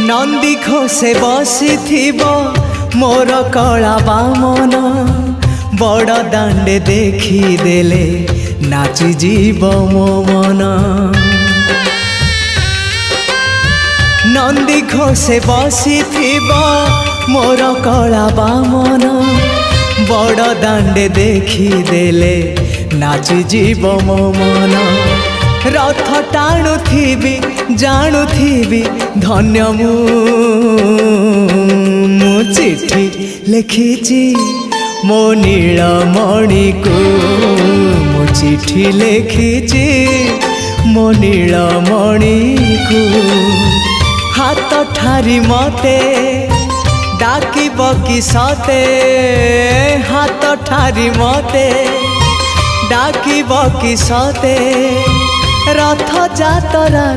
नंदी घोषे बसी मोर कला बामन बड़ दांडे देखी देले नाची जीव मो मन। नंदी घोषे बसी मोर कला बामन बड़ दांडे देखी देले नाची जीव मो मन। रथ टाणुथिबी जाणुथिबी धन्य मु चिट्ठी लिखिची मो नीलमणि को मु चिट्ठी लिखिची मो नीलमणि को। हाथ ठारी मते डाकिब कि सते हाथ ठारी मते डाकिब कि सते रथ जातरा।